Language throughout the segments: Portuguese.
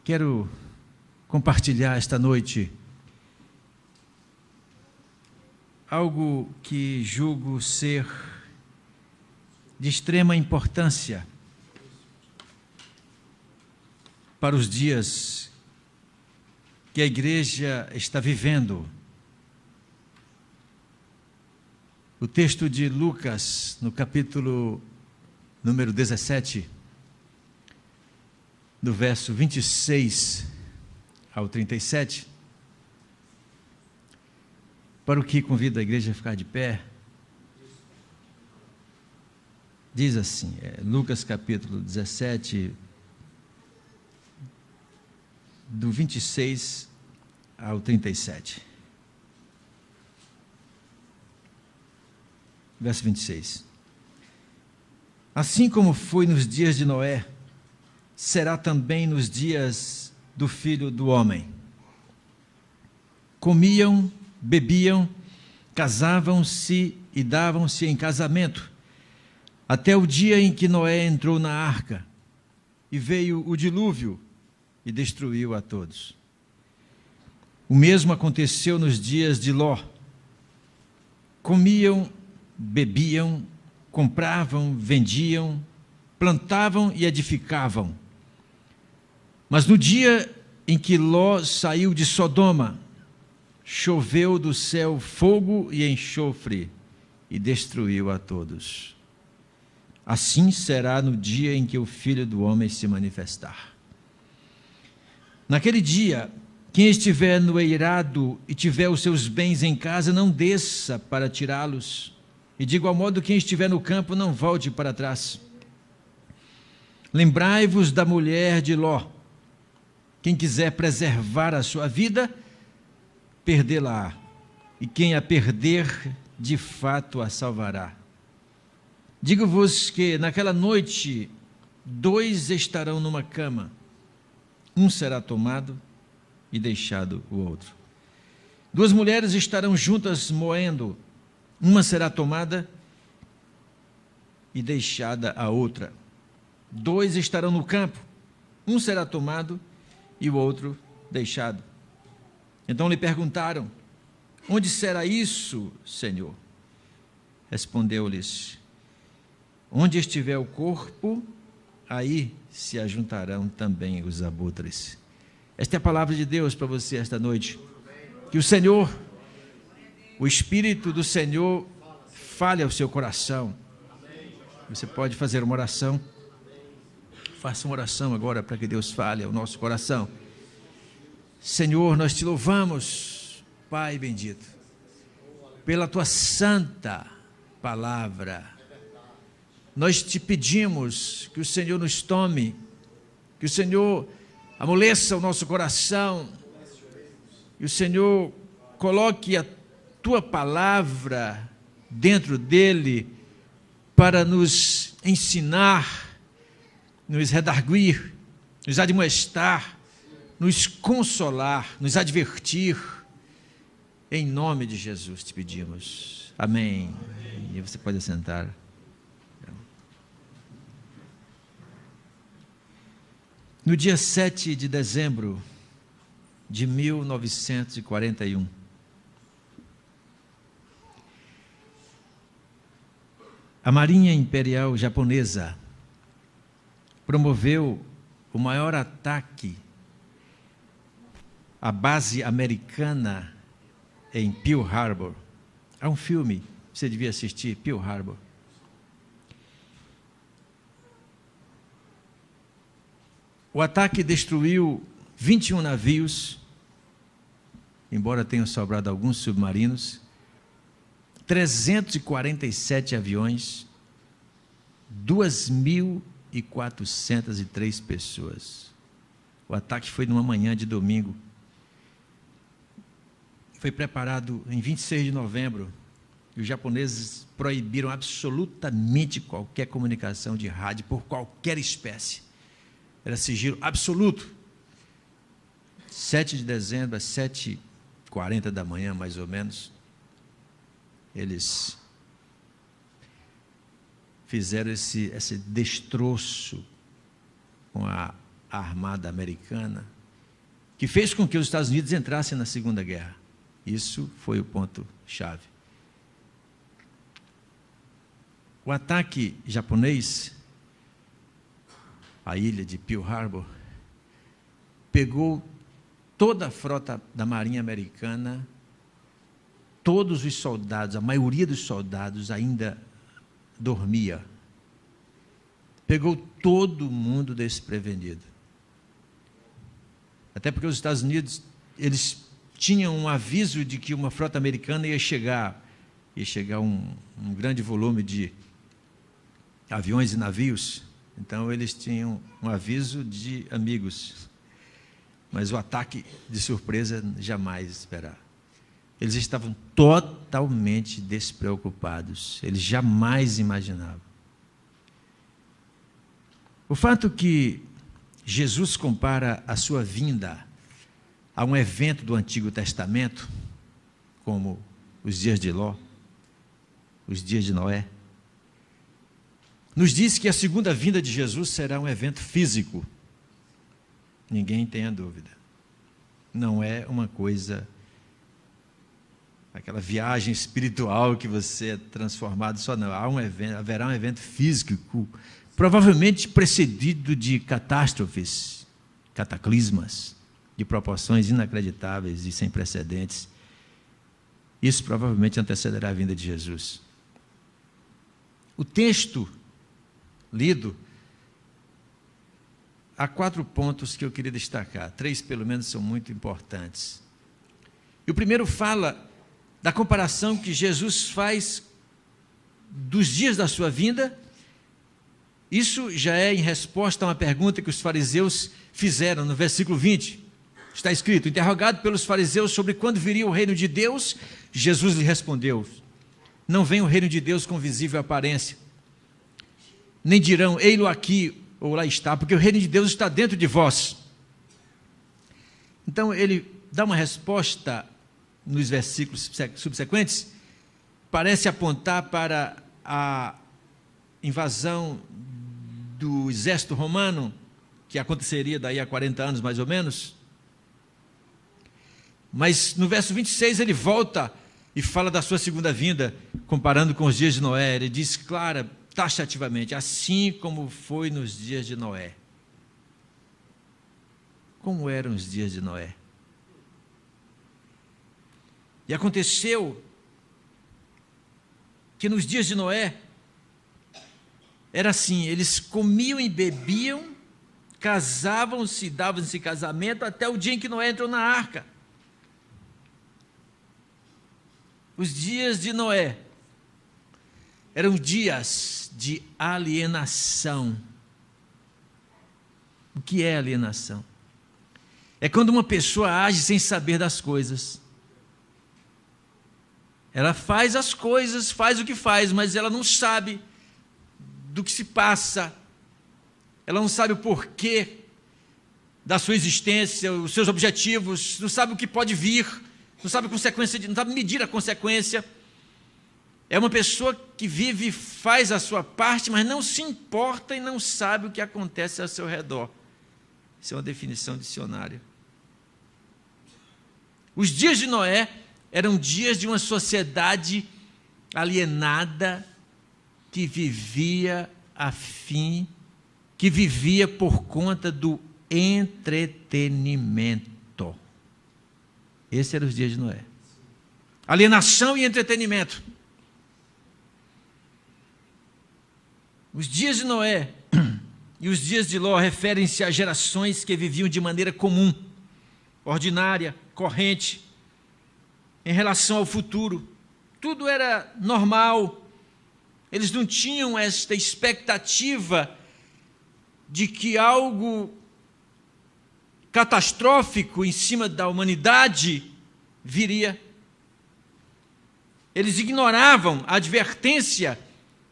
Quero compartilhar esta noite algo que julgo ser de extrema importância para os dias que a igreja está vivendo. O texto de Lucas, no capítulo número 17, do verso 26 ao 37, para o que convido a igreja a ficar de pé, diz assim, Lucas capítulo 17, do 26 ao 37. Verso 26. Assim como foi nos dias de Noé, será também nos dias do Filho do Homem. Comiam, bebiam, casavam-se e davam-se em casamento, até o dia em que Noé entrou na arca, e veio o dilúvio e destruiu a todos. O mesmo aconteceu nos dias de Ló. Comiam, bebiam, compravam, vendiam, plantavam e edificavam. Mas no dia em que Ló saiu de Sodoma, choveu do céu fogo e enxofre e destruiu a todos. Assim será no dia em que o Filho do Homem se manifestar. Naquele dia, quem estiver no eirado e tiver os seus bens em casa, não desça para tirá-los. E de igual modo, quem estiver no campo, não volte para trás. Lembrai-vos da mulher de Ló. Quem quiser preservar a sua vida, perdê-la-á. E quem a perder, de fato a salvará. Digo-vos que naquela noite, 2 estarão numa cama. Um será tomado e deixado o outro. 2 mulheres estarão juntas moendo. Uma será tomada e deixada a outra. 2 estarão no campo. Um será tomado e o outro deixado. Então lhe perguntaram: onde será isso, Senhor? Respondeu-lhes: onde estiver o corpo, aí se ajuntarão também os abutres. Esta é a palavra de Deus para você esta noite. Que o Senhor, o Espírito do Senhor, fale ao seu coração. Você pode fazer uma oração. Faça uma oração agora para que Deus fale ao nosso coração. Senhor, nós te louvamos, Pai bendito, pela tua santa palavra. Nós te pedimos que o Senhor nos tome, que o Senhor amoleça o nosso coração, que o Senhor coloque a tua palavra dentro dele para nos ensinar, nos redarguir, nos admoestar, nos consolar, nos advertir. Em nome de Jesus te pedimos. Amém. E você pode assentar. No dia 7 de dezembro de 1941, a Marinha Imperial Japonesa promoveu o maior ataque à base americana em Pearl Harbor. Há um filme que você devia assistir, Pearl Harbor. O ataque destruiu 21 navios, embora tenham sobrado alguns submarinos, 347 aviões, 2.403 pessoas. O ataque foi numa manhã de domingo. Foi preparado em 26 de novembro. E os japoneses proibiram absolutamente qualquer comunicação de rádio por qualquer espécie. Era sigilo absoluto. 7 de dezembro, às 7h40 da manhã, mais ou menos, eles fizeram esse destroço com a armada americana, que fez com que os Estados Unidos entrassem na Segunda Guerra. Isso foi o ponto-chave. O ataque japonês à ilha de Pearl Harbor pegou toda a frota da Marinha Americana, todos os soldados, a maioria dos soldados ainda dormia. Pegou todo mundo desprevenido. Até porque os Estados Unidos, eles tinham um aviso de que uma frota americana ia chegar um grande volume de aviões e navios. Então eles tinham um aviso de amigos. Mas o ataque de surpresa jamais esperar. Eles estavam totalmente despreocupados. Eles jamais imaginavam. O fato que Jesus compara a sua vinda a um evento do Antigo Testamento, como os dias de Ló, os dias de Noé, nos diz que a segunda vinda de Jesus será um evento físico. Ninguém tenha dúvida. Não é uma coisa, aquela viagem espiritual que você é transformado só, não. Haverá um evento físico, provavelmente precedido de catástrofes, cataclismas, de proporções inacreditáveis e sem precedentes. Isso provavelmente antecederá a vinda de Jesus. O texto lido, há 4 pontos que eu queria destacar. 3, pelo menos, são muito importantes. E o primeiro fala da comparação que Jesus faz dos dias da sua vinda. Isso já é em resposta a uma pergunta que os fariseus fizeram no versículo 20. Está escrito: interrogado pelos fariseus sobre quando viria o reino de Deus, Jesus lhe respondeu: não vem o reino de Deus com visível aparência, nem dirão, ei-lo aqui ou lá está, porque o reino de Deus está dentro de vós. Então ele dá uma resposta nos versículos subsequentes, parece apontar para a invasão do exército romano, que aconteceria daí a 40 anos mais ou menos. Mas no verso 26 ele volta e fala da sua segunda vinda, comparando com os dias de Noé. Ele diz taxativamente, assim como foi nos dias de Noé. Como eram os dias de Noé? E aconteceu que nos dias de Noé, era assim, eles comiam e bebiam, casavam-se, davam-se casamento, até o dia em que Noé entrou na arca. Os dias de Noé eram dias de alienação. O que é alienação? É quando uma pessoa age sem saber das coisas. Ela faz as coisas, faz o que faz, mas ela não sabe do que se passa. Ela não sabe o porquê da sua existência, os seus objetivos, não sabe o que pode vir, não sabe a consequência, não sabe medir a consequência. É uma pessoa que vive, faz a sua parte, mas não se importa e não sabe o que acontece ao seu redor. Isso é uma definição dicionária. Os dias de Noé eram dias de uma sociedade alienada que vivia por conta do entretenimento. Esses eram os dias de Noé. Alienação e entretenimento. Os dias de Noé e os dias de Ló referem-se a gerações que viviam de maneira comum, ordinária, corrente, em relação ao futuro. Tudo era normal. Eles não tinham esta expectativa de que algo catastrófico em cima da humanidade viria. Eles ignoravam a advertência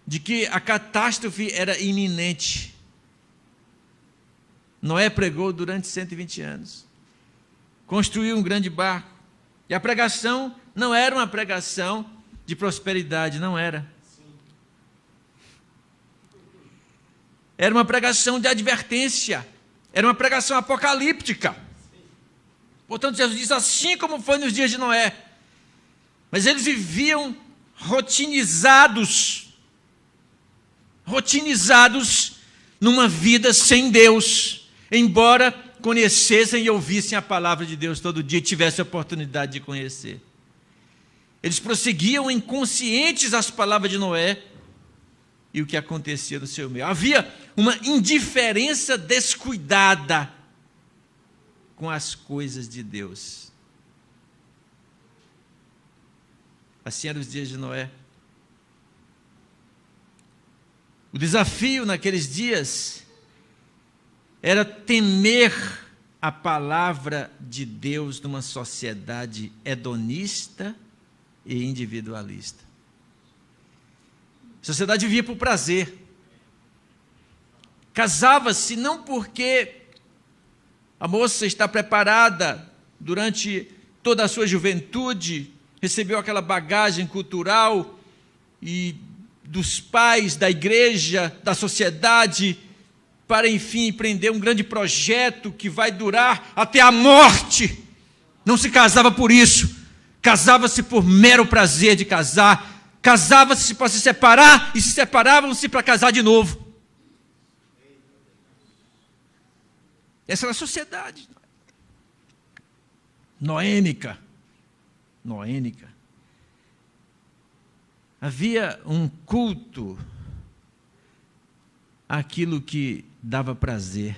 de que a catástrofe era iminente. Noé pregou durante 120 anos. Construiu um grande barco. E a pregação não era uma pregação de prosperidade, não era. Era uma pregação de advertência. Era uma pregação apocalíptica. Portanto, Jesus diz, assim como foi nos dias de Noé. Mas eles viviam rotinizados numa vida sem Deus, embora conhecessem e ouvissem a palavra de Deus todo dia e tivessem a oportunidade de conhecer. Eles prosseguiam inconscientes às palavras de Noé e o que acontecia no seu meio. Havia uma indiferença descuidada com as coisas de Deus. Assim eram os dias de Noé. O desafio naqueles dias era temer a palavra de Deus numa sociedade hedonista e individualista. A sociedade vivia por prazer. Casava-se não porque a moça está preparada durante toda a sua juventude, recebeu aquela bagagem cultural e dos pais, da igreja, da sociedade, para enfim empreender um grande projeto que vai durar até a morte. Não se casava por isso, casava-se por mero prazer de casar, casava-se para se separar e se separavam-se para casar de novo. Essa era a sociedade noêmica. Havia um culto àquilo que dava prazer.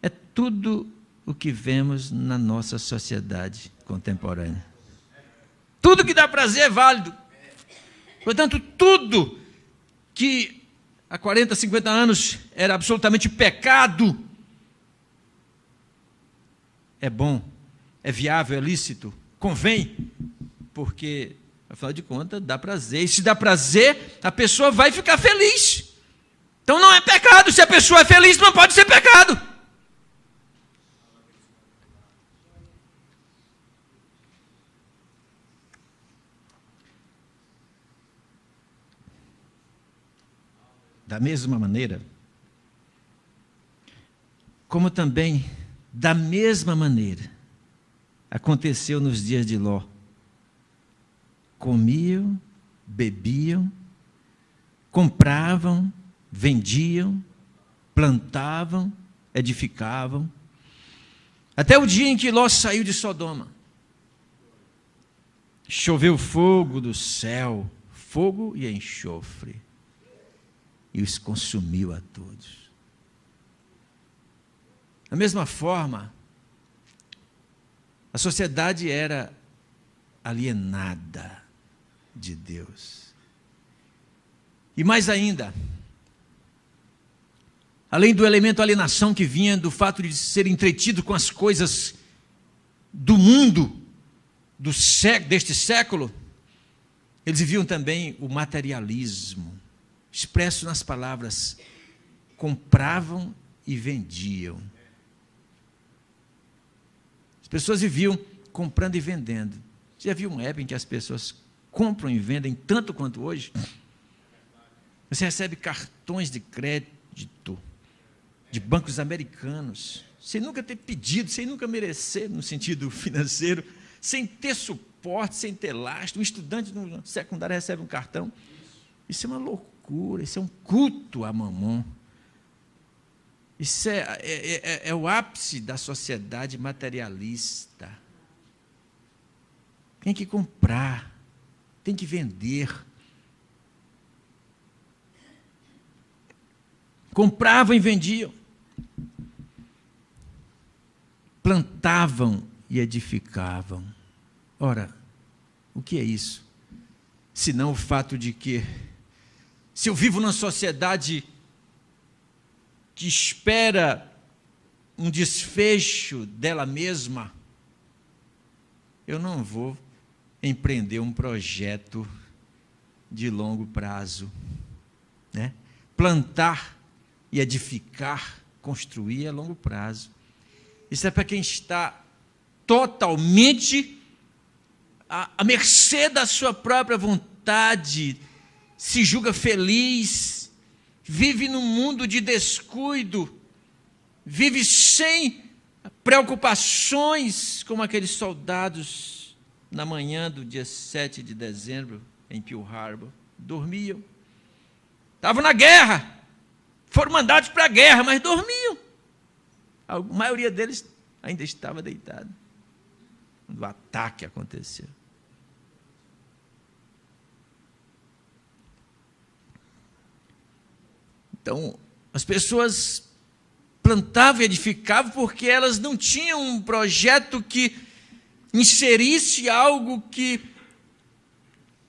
É tudo o que vemos na nossa sociedade contemporânea. Tudo que dá prazer é válido. Portanto, tudo que há 40, 50 anos era absolutamente pecado, é bom, é viável, é lícito, convém, porque, afinal de contas, dá prazer. E se dá prazer, a pessoa vai ficar feliz. Então não é pecado. Se a pessoa é feliz, não pode ser pecado. Da mesma maneira, como também, da mesma maneira, aconteceu nos dias de Ló. Comiam, bebiam, compravam, vendiam, plantavam, edificavam, até o dia em que Ló saiu de Sodoma. Choveu fogo do céu, fogo e enxofre, e os consumiu a todos. Da mesma forma, a sociedade era alienada de Deus. E mais ainda, além do elemento alienação que vinha do fato de ser entretido com as coisas do mundo, deste século, eles viviam também o materialismo, expresso nas palavras, compravam e vendiam. As pessoas viviam comprando e vendendo. Você já viu uma época em que as pessoas compram e vendem tanto quanto hoje? Você recebe cartões de crédito de bancos americanos, sem nunca ter pedido, sem nunca merecer, no sentido financeiro, sem ter suporte, sem ter lastro. Um estudante no secundário recebe um cartão. Isso é uma loucura, isso é um culto a mamon. Isso é o ápice da sociedade materialista. Tem que comprar, tem que vender. Compravam e vendiam. Plantavam e edificavam. Ora, o que é isso? Senão o fato de que, se eu vivo numa sociedade que espera um desfecho dela mesma, eu não vou empreender um projeto de longo prazo, né? Plantar e edificar, construir a longo prazo. Isso é para quem está totalmente à mercê da sua própria vontade, se julga feliz, vive num mundo de descuido, vive sem preocupações como aqueles soldados na manhã do dia 7 de dezembro em Pearl Harbor. Dormiam. Estavam na guerra. Foram mandados para a guerra, mas dormiam. A maioria deles ainda estava deitada quando o ataque aconteceu. Então, as pessoas plantavam e edificavam porque elas não tinham um projeto que inserisse algo que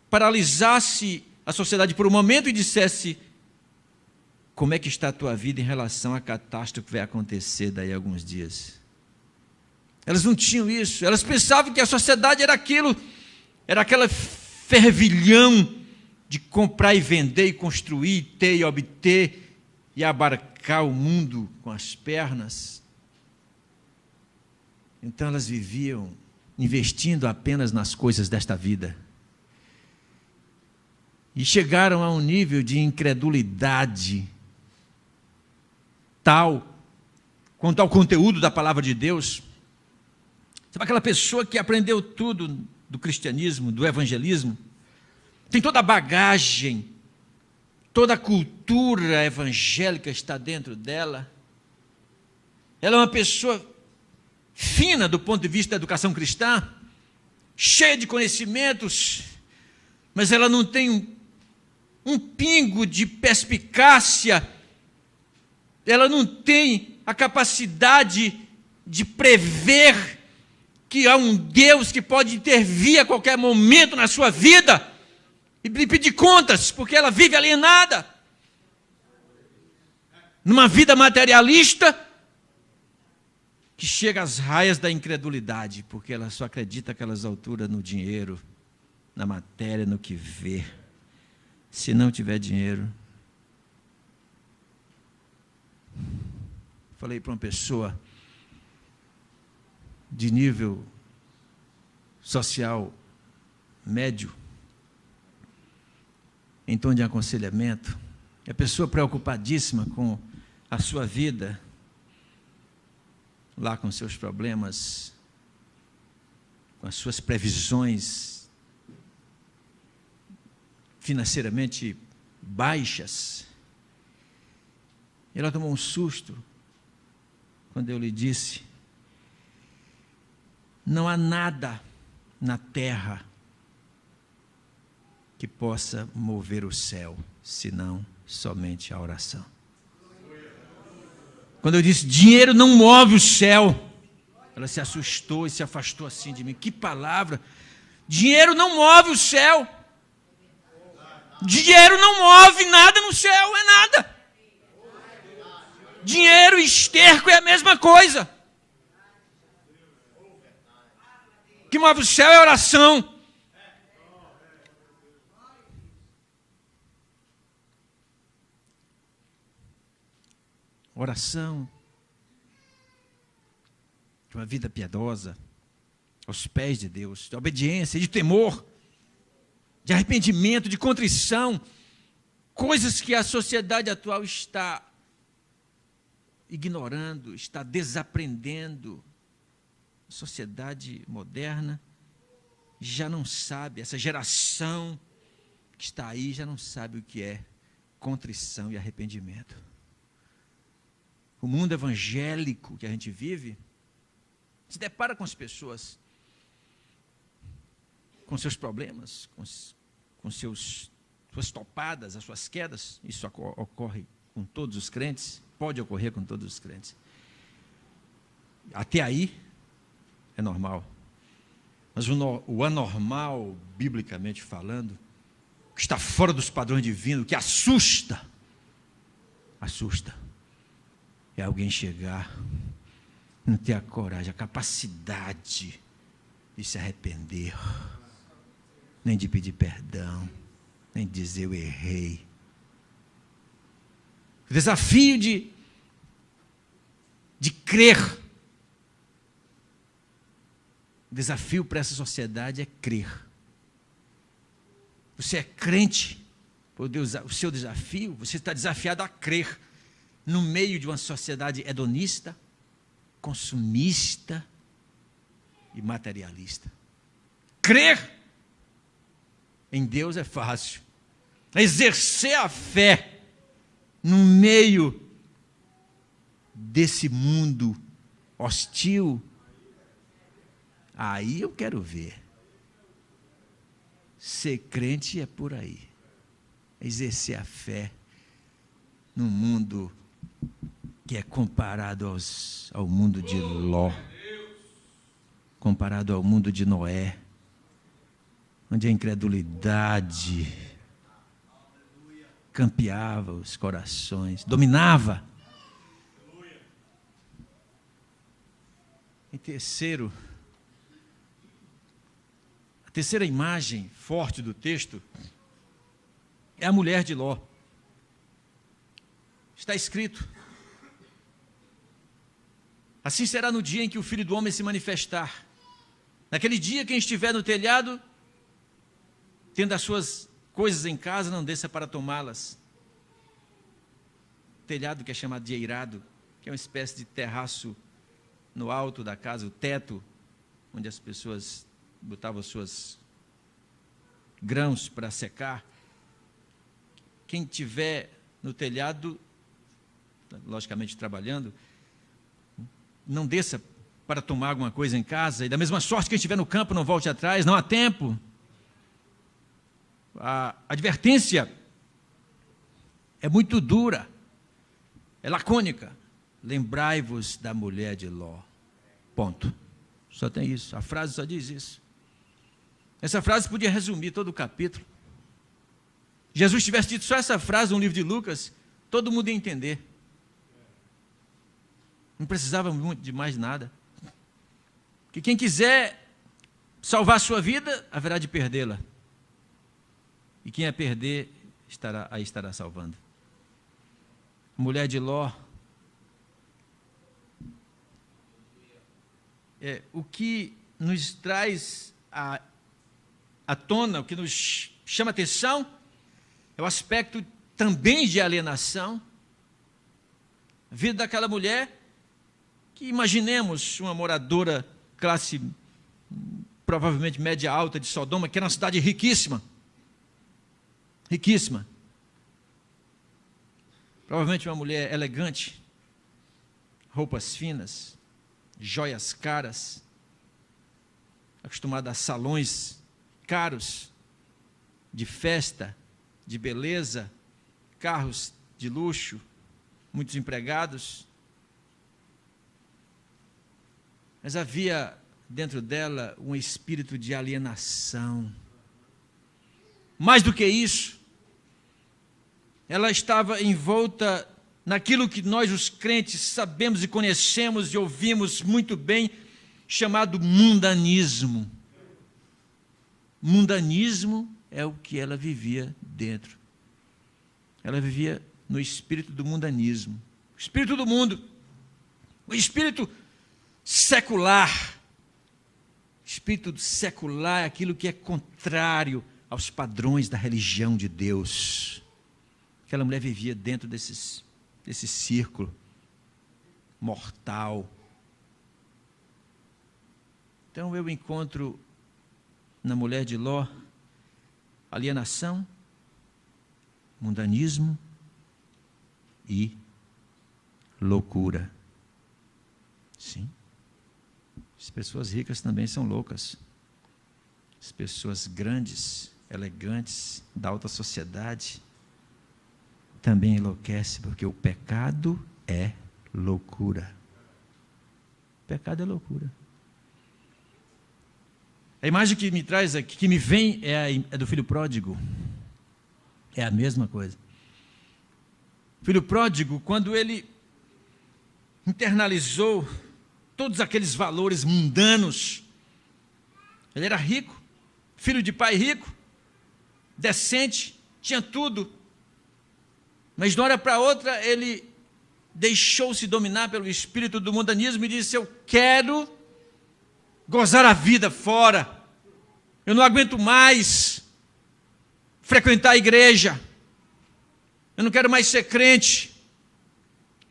paralisasse a sociedade por um momento e dissesse: como é que está a tua vida em relação à catástrofe que vai acontecer daí a alguns dias? Elas não tinham isso. Elas pensavam que a sociedade era aquilo, era aquela fervilhão de comprar e vender e construir, ter e obter e abarcar o mundo com as pernas. Então elas viviam investindo apenas nas coisas desta vida. E chegaram a um nível de incredulidade tal quanto ao conteúdo da palavra de Deus. Sabe aquela pessoa que aprendeu tudo do cristianismo, do evangelismo, tem toda a bagagem, toda a cultura evangélica está dentro dela. Ela é uma pessoa fina do ponto de vista da educação cristã, cheia de conhecimentos, mas ela não tem um pingo de perspicácia, ela não tem a capacidade de prever que há um Deus que pode intervir a qualquer momento na sua vida e lhe pedir contas, porque ela vive alienada numa vida materialista que chega às raias da incredulidade, porque ela só acredita aquelas alturas no dinheiro, na matéria, no que vê. Se não tiver dinheiro, falei para uma pessoa de nível social médio, em tom de aconselhamento, a pessoa preocupadíssima com a sua vida, lá com seus problemas, com as suas previsões financeiramente baixas. Ela tomou um susto quando eu lhe disse: não há nada na terra que possa mover o céu, senão somente a oração. Quando eu disse, dinheiro não move o céu, ela se assustou e se afastou assim de mim. Que palavra! Dinheiro não move o céu. Dinheiro não move nada no céu, é nada. Dinheiro e esterco é a mesma coisa. O que move o céu é a oração. Oração de uma vida piedosa, aos pés de Deus, de obediência, de temor, de arrependimento, de contrição, coisas que a sociedade atual está ignorando, está desaprendendo. A sociedade moderna já não sabe, essa geração que está aí já não sabe o que é contrição e arrependimento. O mundo evangélico que a gente vive se depara com as pessoas, com seus problemas, com suas topadas, as suas quedas. Isso ocorre com todos os crentes, pode ocorrer com todos os crentes. Até aí é normal. Mas o anormal, biblicamente falando, que está fora dos padrões divinos, que assusta, é alguém chegar, não ter a coragem, a capacidade de se arrepender, nem de pedir perdão, nem de dizer eu errei. O desafio de crer. O desafio para essa sociedade é crer. Você é crente, por Deus, o seu desafio, você está desafiado a crer no meio de uma sociedade hedonista, consumista e materialista. Crer em Deus é fácil. Exercer a fé no meio desse mundo hostil, aí eu quero ver. Ser crente é por aí. Exercer a fé num mundo que é comparado ao mundo de Ló, comparado ao mundo de Noé, onde a incredulidade campeava os corações, dominava. Em terceiro, a terceira imagem forte do texto é a mulher de Ló. Está escrito: assim será no dia em que o Filho do Homem se manifestar. Naquele dia, quem estiver no telhado, tendo as suas coisas em casa, não desça para tomá-las. Telhado, que é chamado de eirado, que é uma espécie de terraço no alto da casa, o teto, onde as pessoas botavam seus grãos para secar. Quem estiver no telhado, logicamente trabalhando, não desça para tomar alguma coisa em casa, e da mesma sorte, quem estiver no campo, não volte atrás, não há tempo. A advertência é muito dura, é lacônica. Lembrai-vos da mulher de Ló. Ponto. Só tem isso. A frase só diz isso. Essa frase podia resumir todo o capítulo. Jesus tivesse dito só essa frase no livro de Lucas, todo mundo ia entender. Não precisava muito de mais nada. Que quem quiser salvar a sua vida, haverá de perdê-la. E quem a perder, estará salvando. A mulher de Ló. O que nos traz à tona, o que nos chama atenção, é o aspecto também de alienação. A vida daquela mulher, que imaginemos uma moradora classe provavelmente média alta de Sodoma, que era uma cidade riquíssima. Riquíssima. Provavelmente uma mulher elegante, roupas finas, joias caras, acostumada a salões caros, de festa, de beleza, carros de luxo, muitos empregados. Mas havia dentro dela um espírito de alienação. Mais do que isso, ela estava envolta naquilo que nós, os crentes, sabemos e conhecemos e ouvimos muito bem, chamado mundanismo. Mundanismo é o que ela vivia dentro. Ela vivia no espírito do mundanismo. O espírito do mundo. O espírito secular. O espírito secular é aquilo que é contrário aos padrões da religião de Deus. Aquela mulher vivia dentro desse círculo mortal. Então eu encontro na mulher de Ló alienação, mundanismo e loucura. Sim. As pessoas ricas também são loucas. As pessoas grandes, elegantes, da alta sociedade, também enlouquecem, porque o pecado é loucura. O pecado é loucura. A imagem que me traz aqui, que me vem, é do filho pródigo. É a mesma coisa. O filho pródigo, quando ele internalizou todos aqueles valores mundanos, ele era rico, filho de pai rico, decente, tinha tudo, mas de uma hora para outra ele deixou-se dominar pelo espírito do mundanismo e disse: eu quero gozar a vida fora, eu não aguento mais frequentar a igreja, eu não quero mais ser crente,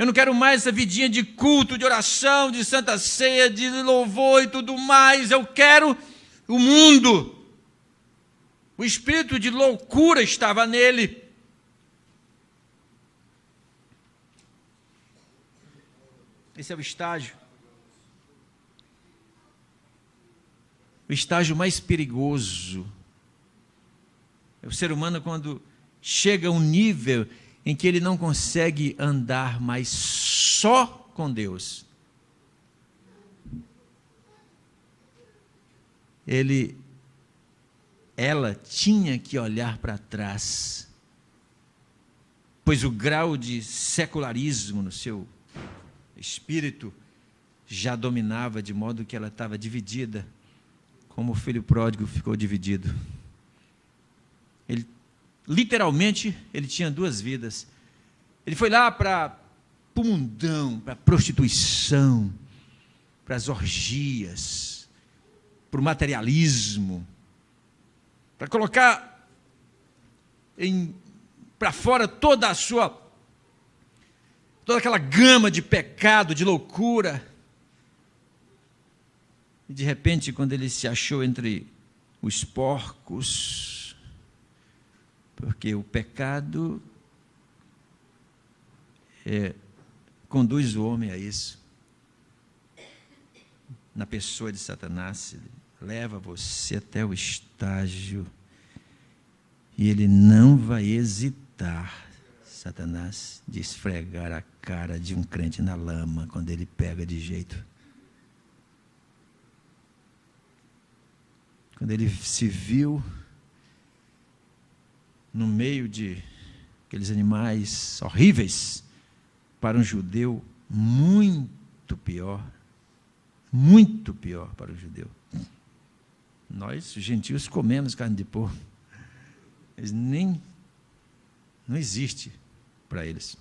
Eu não quero mais essa vidinha de culto, de oração, de santa ceia, de louvor e tudo mais. Eu quero o mundo. O espírito de loucura estava nele. Esse é o estágio. O estágio mais perigoso. É o ser humano quando chega a um nível em que ele não consegue andar mais só com Deus. Ela tinha que olhar para trás, pois o grau de secularismo no seu espírito já dominava, de modo que ela estava dividida, como o filho pródigo ficou dividido. Literalmente, ele tinha duas vidas. Ele foi lá para o mundão, para a prostituição, para as orgias, para o materialismo, para colocar para fora toda aquela gama de pecado, de loucura. E de repente, quando ele se achou entre os porcos, porque o pecado conduz o homem a isso. Na pessoa de Satanás, ele leva você até o estágio e ele não vai hesitar, Satanás, de esfregar a cara de um crente na lama quando ele pega de jeito. Quando ele se viu no meio de aqueles animais horríveis, para um judeu, muito pior para o judeu. Nós, gentios, comemos carne de porco. Eles não existe para eles.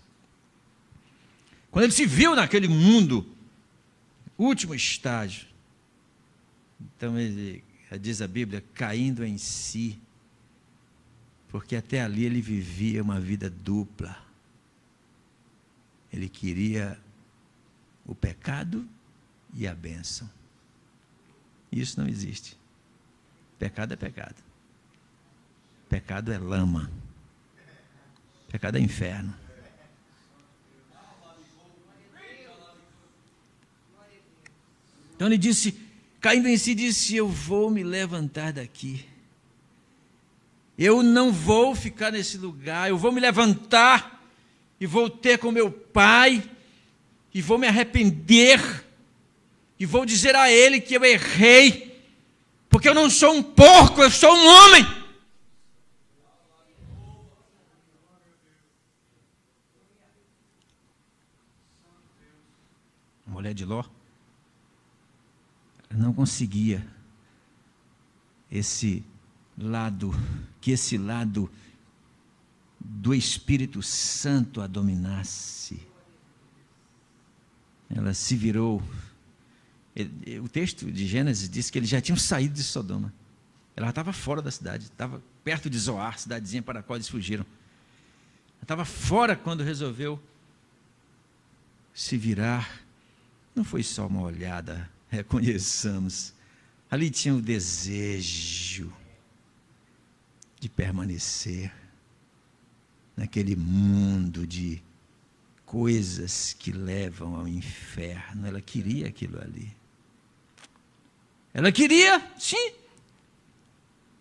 Quando ele se viu naquele mundo, último estágio, então ele, diz a Bíblia, caindo em si, porque até ali ele vivia uma vida dupla. Ele queria o pecado e a bênção. Isso não existe. Pecado é pecado. Pecado é lama. Pecado é inferno. Então ele disse, caindo em si, disse: eu vou me levantar daqui. Eu não vou ficar nesse lugar, eu vou me levantar e vou ter com meu pai, e vou me arrepender, e vou dizer a ele que eu errei, porque eu não sou um porco, eu sou um homem. A mulher de Ló não conseguia esse lado do Espírito Santo a dominasse. Ela se virou. O texto de Gênesis diz que eles já tinham saído de Sodoma. Ela estava fora da cidade, estava perto de Zoar, cidadezinha para a qual eles fugiram. Ela estava fora quando resolveu se virar. Não foi só uma olhada, reconheçamos. Ali tinha o desejo de permanecer naquele mundo de coisas que levam ao inferno. Ela queria aquilo ali. Ela queria, sim.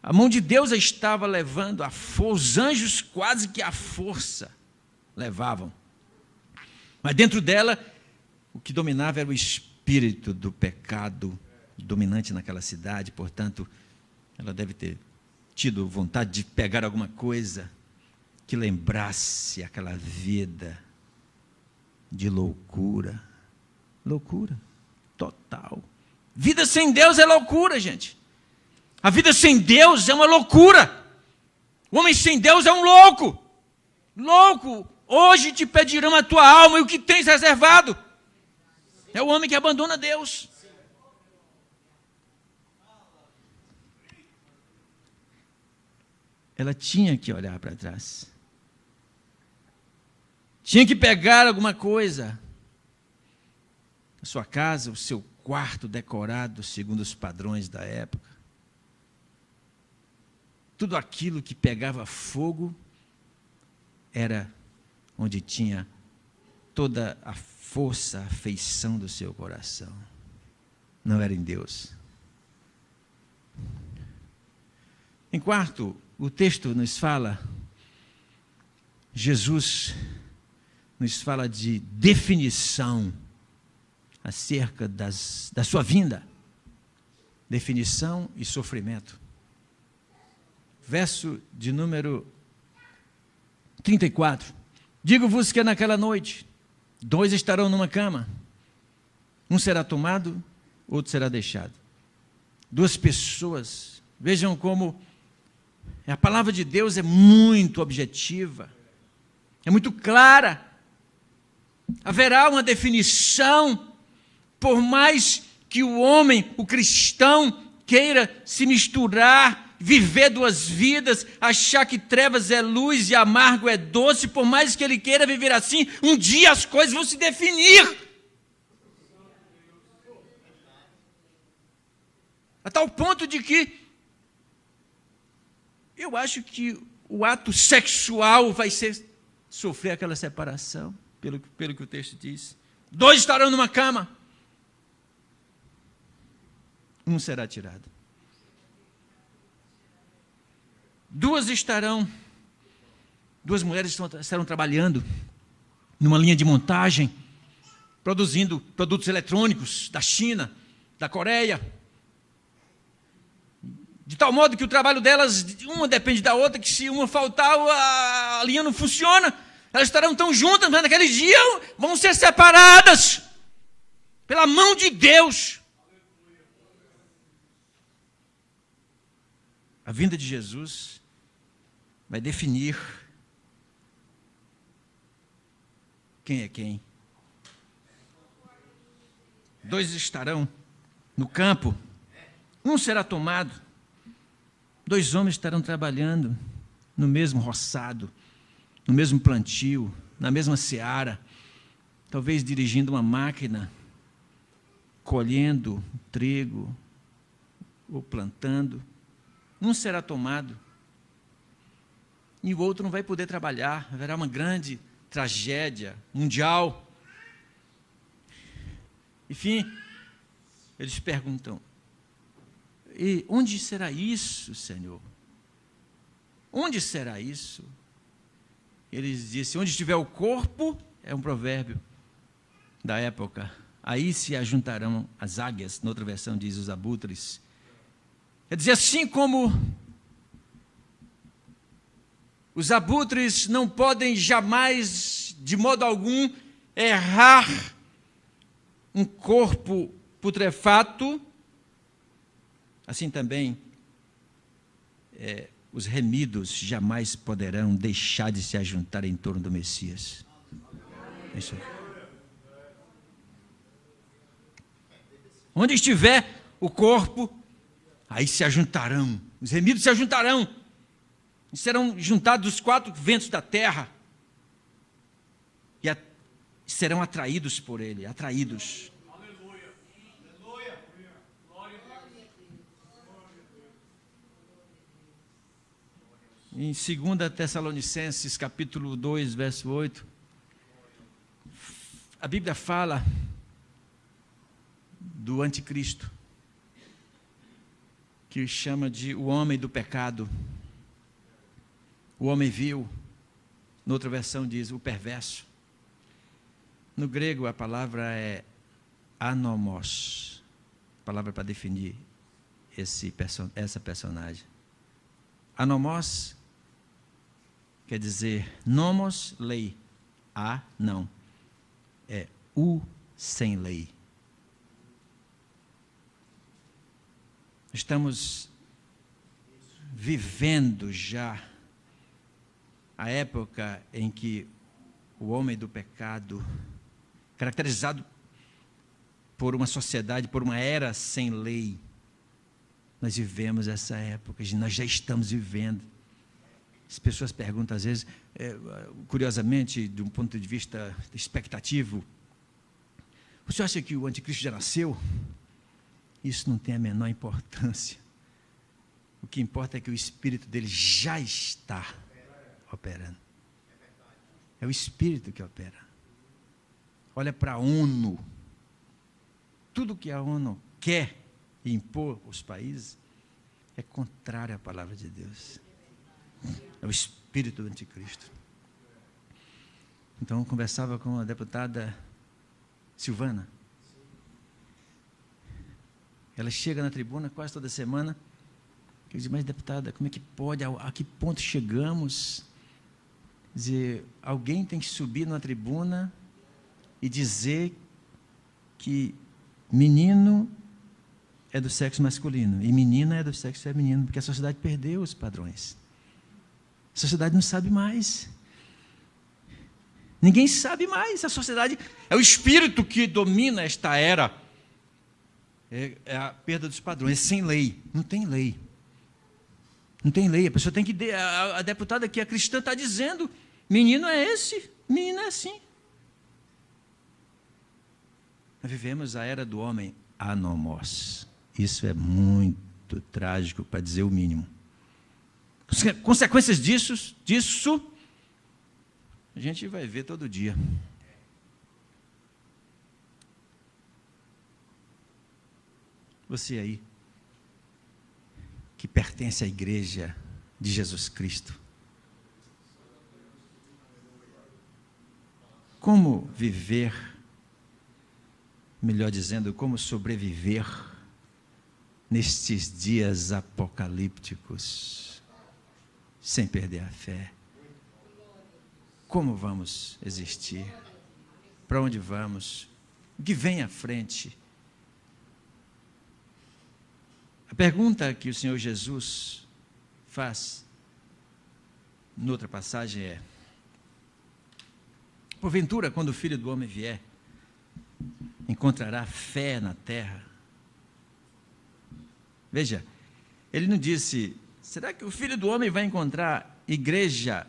A mão de Deus a estava levando, os anjos quase que à força levavam. Mas dentro dela, o que dominava era o espírito do pecado dominante naquela cidade. Portanto, ela deve ter tido vontade de pegar alguma coisa que lembrasse aquela vida de loucura. Loucura total. Vida sem Deus é loucura, gente. A vida sem Deus é uma loucura. O homem sem Deus é um louco. Louco. Hoje te pedirão a tua alma e o que tens reservado. É o homem que abandona Deus. Ela tinha que olhar para trás. tinha que pegar alguma coisa, a sua casa, o seu quarto decorado segundo os padrões da época, tudo aquilo que pegava fogo era onde tinha toda a força, a afeição do seu coração. Não era em Deus. Em quarto, o texto nos fala, Jesus nos fala de definição acerca da sua vinda. Definição e sofrimento. Verso de número 34. Digo-vos que naquela noite, 2 estarão numa cama, um será tomado, outro será deixado. 2 pessoas, vejam como a palavra de Deus é muito objetiva, é muito clara. Haverá uma definição, por mais que o homem, o cristão, queira se misturar, viver 2 vidas, achar que trevas é luz e amargo é doce, por mais que ele queira viver assim, um dia as coisas vão se definir. A tal ponto de que eu acho que o ato sexual vai sofrer aquela separação, pelo que o texto diz. 2 estarão numa cama, um será tirado. 2 mulheres estarão trabalhando numa linha de montagem, produzindo produtos eletrônicos da China, da Coreia, de tal modo que o trabalho delas, uma depende da outra, que se uma faltar, a linha não funciona. Elas estarão tão juntas, mas naquele dia vão ser separadas pela mão de Deus. A vinda de Jesus vai definir quem é quem. 2 estarão no campo, um será tomado. 2 homens estarão trabalhando no mesmo roçado, no mesmo plantio, na mesma seara, talvez dirigindo uma máquina, colhendo trigo ou plantando. Um será tomado e o outro não vai poder trabalhar. Haverá uma grande tragédia mundial. Enfim, eles perguntam: e onde será isso, Senhor? Onde será isso? Eles dizem: onde estiver o corpo, é um provérbio da época, aí se ajuntarão as águias, noutra versão diz os abutres. Quer dizer, assim como os abutres não podem jamais, de modo algum, errar um corpo putrefato, assim também os remidos jamais poderão deixar de se ajuntar em torno do Messias. É isso aí. Onde estiver o corpo, aí se ajuntarão, os remidos se ajuntarão, e serão juntados dos 4 ventos da terra, e serão atraídos por ele, atraídos. Aleluia. Aleluia. Glória a Deus. Em 2 Tessalonicenses, capítulo 2, verso 8, a Bíblia fala do anticristo, que chama de o homem do pecado, o homem vil. Noutra versão diz o perverso. No grego a palavra é anomos, palavra para definir essa personagem. Anomos quer dizer nomos, lei. Não, é o sem lei. Estamos vivendo já a época em que o homem do pecado, caracterizado por uma sociedade, por uma era sem lei, nós vivemos essa época, nós já estamos vivendo. As pessoas perguntam, às vezes, curiosamente, de um ponto de vista expectativo, o senhor acha que o anticristo já nasceu? Isso não tem a menor importância. O que importa é que o espírito dele já está operando. É o espírito que opera. Olha para a ONU. Tudo que a ONU quer impor aos países é contrário à palavra de Deus. É o espírito do anticristo. Então, eu conversava com a deputada Silvana. Ela chega na tribuna quase toda semana. Eu digo, mas deputada, como é que pode? A que ponto chegamos? Dizer, alguém tem que subir na tribuna e dizer que menino é do sexo masculino e menina é do sexo feminino, porque a sociedade perdeu os padrões. A sociedade não sabe mais. Ninguém sabe mais. A sociedade é o espírito que domina esta era. É a perda dos padrões, sem lei. Não tem lei. Não tem lei. A pessoa tem que... A deputada que é cristã está dizendo, menino é esse, menina é assim. Nós vivemos a era do homem anomos. Isso é muito trágico, para dizer o mínimo. Consequências disso, a gente vai ver todo dia. Você aí, que pertence à igreja de Jesus Cristo, como viver, melhor dizendo, como sobreviver nestes dias apocalípticos, sem perder a fé? Como vamos existir? Para onde vamos? O que vem à frente? A pergunta que o Senhor Jesus faz, noutra passagem, é: porventura, quando o Filho do Homem vier, encontrará fé na terra? Veja, ele não disse, será que o Filho do Homem vai encontrar igreja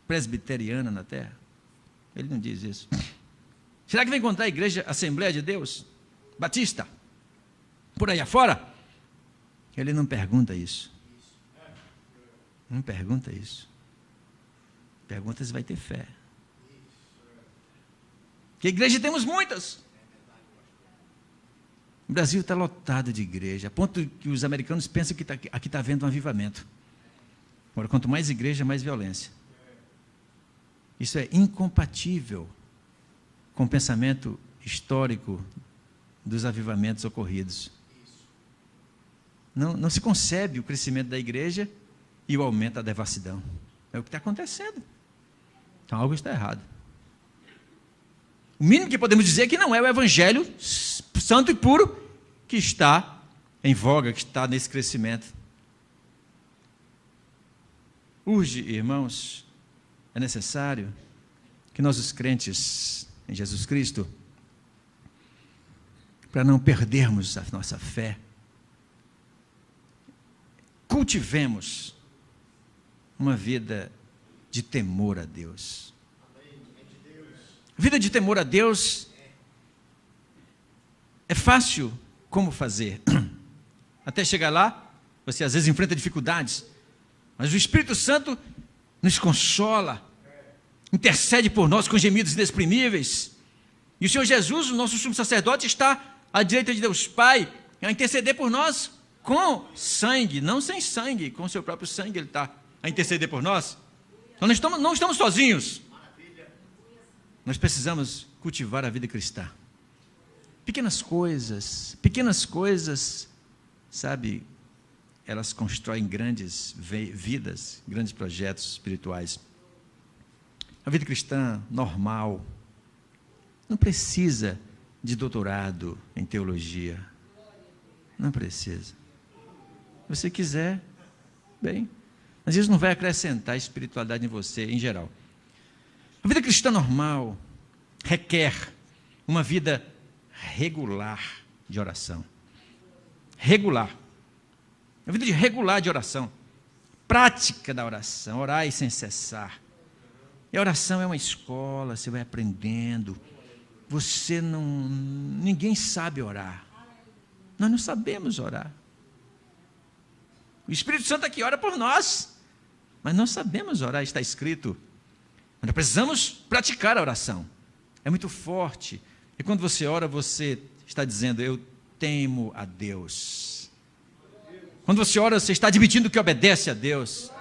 presbiteriana na terra? Ele não diz isso. Será que vai encontrar igreja Assembleia de Deus? Batista? Por aí afora? Ele não pergunta isso. Não pergunta isso. Pergunta se vai ter fé. Que igreja temos muitas. O Brasil está lotado de igreja, a ponto que os americanos pensam que aqui está havendo um avivamento. Agora, quanto mais igreja, mais violência. Isso é incompatível com o pensamento histórico dos avivamentos ocorridos. Não se concebe o crescimento da igreja e o aumento da devassidão. É o que está acontecendo. Então, algo está errado. O mínimo que podemos dizer é que não é o evangelho santo e puro que está em voga, que está nesse crescimento. Urge, irmãos, é necessário que nós, os crentes em Jesus Cristo, para não perdermos a nossa fé, cultivemos uma vida de temor a Deus. Vida de temor a Deus é fácil como fazer. Até chegar lá, você às vezes enfrenta dificuldades, mas o Espírito Santo nos consola, intercede por nós com gemidos inexprimíveis. E o Senhor Jesus, o nosso sumo sacerdote, está à direita de Deus Pai, a interceder por nós com sangue, não sem sangue, com o seu próprio sangue Ele está a interceder por nós. Então não estamos sozinhos. Nós precisamos cultivar a vida cristã. Pequenas coisas, sabe, elas constroem grandes vidas, grandes projetos espirituais. A vida cristã normal não precisa de doutorado em teologia. Não precisa. Se você quiser, bem, mas isso não vai acrescentar espiritualidade em você, em geral. A vida cristã normal requer uma vida regular de oração. Regular. Uma vida regular de oração. prática da oração, orai sem cessar. E a oração é uma escola, você vai aprendendo. Ninguém sabe orar. Nós não sabemos orar. O Espírito Santo aqui ora por nós, mas não sabemos orar, está escrito. Nós precisamos praticar a oração. É muito forte. E quando você ora, você está dizendo, eu temo a Deus. Quando você ora, você está admitindo que obedece a Deus.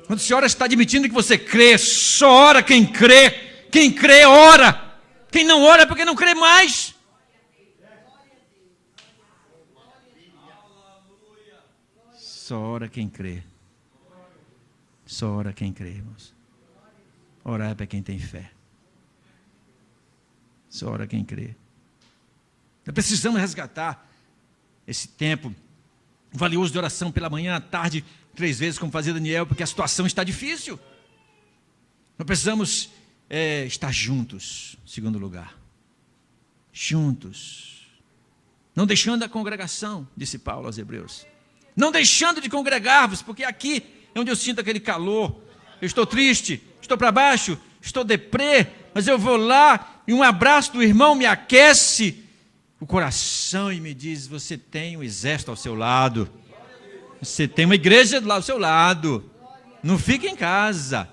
Quando você ora, está admitindo que você crê. Só ora quem crê. Quem crê, ora. Quem não ora é porque não crê mais. Só ora quem crê. Só ora quem crê, irmãos. Orar é para quem tem fé. Só ora quem crê. Nós precisamos resgatar esse tempo valioso de oração pela manhã, à tarde, 3 vezes, como fazia Daniel, porque a situação está difícil. Nós precisamos estar juntos, em segundo lugar. Juntos. Não deixando a congregação, disse Paulo aos Hebreus. Não deixando de congregar-vos, porque aqui é onde eu sinto aquele calor. Eu estou triste, estou para baixo, estou deprê, mas eu vou lá e um abraço do irmão me aquece o coração e me diz, você tem um exército ao seu lado. Você tem uma igreja lá ao seu lado. Não fica em casa.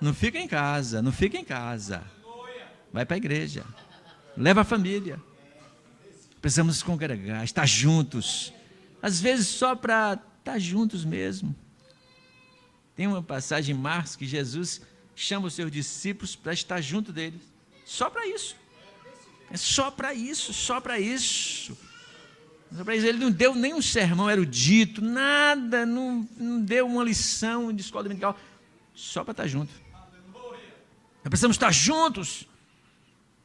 Não fica em casa, não fica em casa. Vai para a igreja. Leva a família. Precisamos congregar, estar juntos. Às vezes só para estar juntos mesmo. Tem uma passagem em Marcos que Jesus chama os seus discípulos para estar junto deles. Só para isso. É só para isso, só para isso. Ele não deu nenhum sermão erudito, nada, não deu uma lição de escola dominical. Só para estar junto. Nós precisamos estar juntos.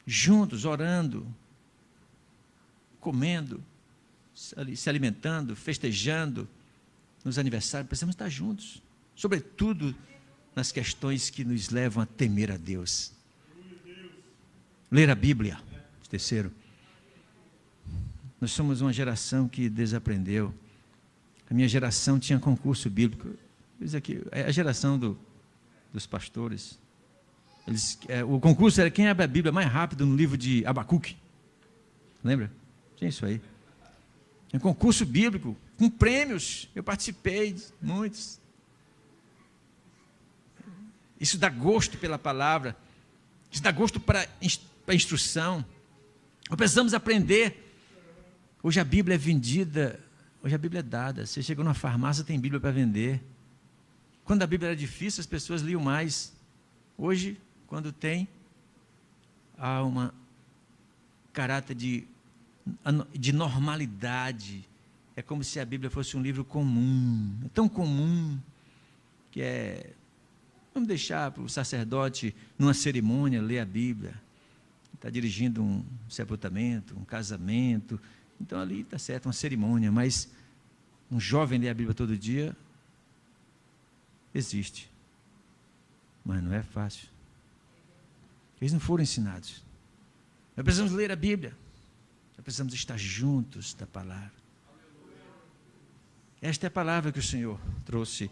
Juntos, orando, comendo, se alimentando, festejando, nos aniversários. Precisamos estar juntos. Sobretudo nas questões que nos levam a temer a Deus. Ler a Bíblia. Terceiro, nós somos uma geração que desaprendeu. A minha geração tinha concurso bíblico. Isso aqui, é a geração dos pastores. O concurso era quem abre a Bíblia mais rápido no livro de Abacuque. Lembra? Tinha isso aí. Um concurso bíblico, com prêmios. Eu participei de muitos. Isso dá gosto pela palavra. Isso dá gosto para a instrução. Nós precisamos aprender. Hoje a Bíblia é vendida, hoje a Bíblia é dada. Você chegou numa farmácia, tem Bíblia para vender. Quando a Bíblia era difícil, as pessoas liam mais. Hoje, quando tem, há um caráter de normalidade. É como se a Bíblia fosse um livro comum. É tão comum que vamos deixar para o sacerdote, numa cerimônia, ler a Bíblia. Está dirigindo um sepultamento, um casamento, então ali está certo, uma cerimônia, mas um jovem ler a Bíblia todo dia, existe, mas não é fácil, eles não foram ensinados. Nós precisamos ler a Bíblia, nós precisamos estar juntos da palavra. Esta é a palavra que o Senhor trouxe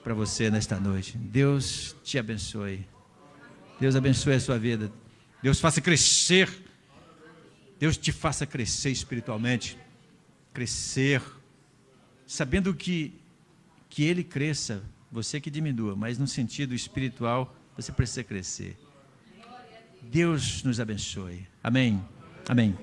para você nesta noite. Deus te abençoe, Deus abençoe a sua vida. Deus faça crescer, Deus te faça crescer espiritualmente, crescer, sabendo que Ele cresça, você que diminua, mas no sentido espiritual, você precisa crescer. Deus nos abençoe. Amém. Amém.